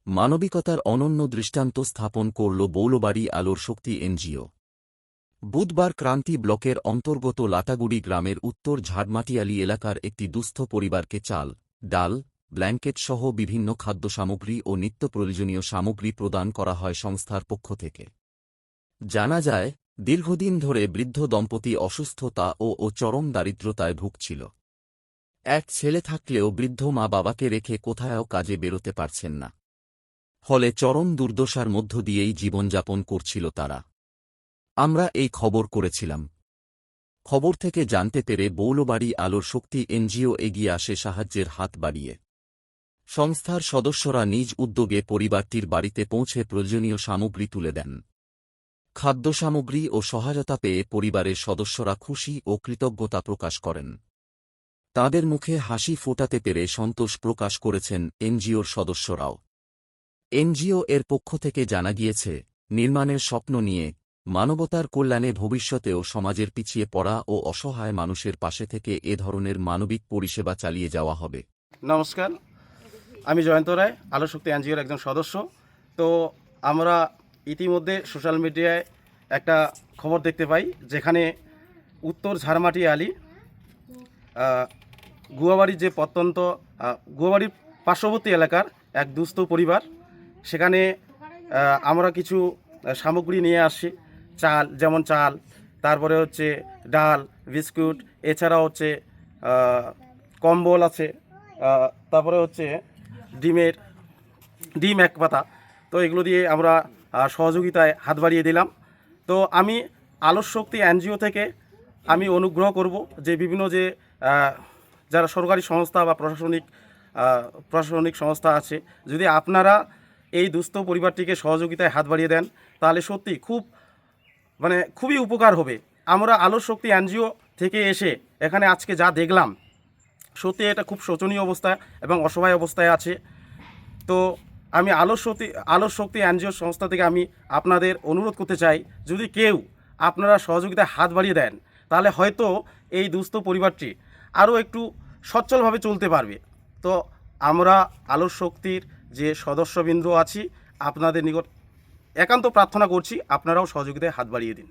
মানবিকতার অনন্য দৃষ্টান্ত স্থাপন করল বৌলবাড়ি আলোর শক্তি এনজিও। বুধবার ক্রান্তি ব্লকের অন্তর্গত লাটাগুড়ি গ্রামের উত্তর ঝাড়মাটিয়ালি এলাকার একটি দুস্থ পরিবারকে চাল, ডাল, ব্ল্যাঙ্কেটসহ বিভিন্ন খাদ্যসামগ্রী ও নিত্য প্রয়োজনীয় সামগ্রী প্রদান করা হয় সংস্থার পক্ষ থেকে। জানা যায়, দীর্ঘদিন ধরে বৃদ্ধ দম্পতি অসুস্থতা ও চরম দারিদ্র্যতায় ভুগছিল। এক ছেলে থাকলেও বৃদ্ধ মা বাবাকে রেখে কোথাও কাজে বেরোতে পারছেন না। ফলে চরম দুর্দশার মধ্য দিয়েই জীবনযাপন করছিল তারা। আমরা এই খবর করেছিলাম। খবর থেকে জানতে পেরে বৌলবাড়ি আলোর শক্তি এনজিও এগিয়ে আসে সাহায্যের হাত বাড়িয়ে। সংস্থার সদস্যরা নিজ উদ্যোগে পরিবারটির বাড়িতে পৌঁছে প্রয়োজনীয় সামগ্রী তুলে দেন। খাদ্যসামগ্রী ও সহায়তা পেয়ে পরিবারের সদস্যরা খুশি ও কৃতজ্ঞতা প্রকাশ করেন। তাঁদের মুখে হাসি ফোটাতে পেরে সন্তোষ প্রকাশ করেছেন এনজিওর সদস্যরাও। এনজিও এর পক্ষ থেকে জানা গিয়েছে, নির্মাণের স্বপ্ন নিয়ে মানবতার কল্যাণে ভবিষ্যতেও সমাজের পিছিয়ে পড়া ও অসহায় মানুষের পাশে থেকে এ ধরনের মানবিক পরিষেবা চালিয়ে যাওয়া হবে। নমস্কার, আমি জয়ন্ত রায়, আলো শক্তি এনজিওর একজন সদস্য। তো আমরা ইতিমধ্যে সোশ্যাল মিডিয়ায় একটা খবর দেখতে পাই, যেখানে উত্তর ঝাড়মাটিয়ালি গুয়াবাড়ির যে প্রত্যন্ত গুয়াবাড়ির পার্শ্ববর্তী এলাকার এক দুস্থ পরিবার, সেখানে আমরা কিছু সামগ্রী নিয়ে আসি। চাল, যেমন চাল, তারপরে হচ্ছে ডাল, বিস্কুট, এছাড়া হচ্ছে কম্বল আছে, তারপরে হচ্ছে ডিম এক পাতা। তো এগুলো দিয়ে আমরা সহযোগিতায় হাত বাড়িয়ে দিলাম। তো আমি আলোর শক্তি এনজিও থেকে আমি অনুগ্রহ করব যে বিভিন্ন যে যারা সরকারি সংস্থা বা প্রশাসনিক সংস্থা আছে, যদি আপনারা এই দুস্থ পরিবারটিকে সহযোগিতায় হাত বাড়িয়ে দেন, তাহলে সত্যি খুবই উপকার হবে। আমরা আলোর শক্তি এনজিও থেকে এসে এখানে আজকে যা দেখলাম, সত্যি এটা খুব শোচনীয় অবস্থা এবং অসহায় অবস্থায় আছে। তো আমি আলোর শক্তি এনজিও সংস্থা থেকে আমি আপনাদের অনুরোধ করতে চাই, যদি কেউ আপনারা সহযোগিতায় হাত বাড়িয়ে দেন, তাহলে হয়তো এই দুস্থ পরিবারটি আরও একটু সচ্ছলভাবে চলতে পারবে। তো আমরা আলোর শক্তির যে সদস্যবৃন্দ আছি, আপনাদের নিকট একান্ত প্রার্থনা করছি, আপনারাও সহযোগিতায় হাত বাড়িয়ে দিন।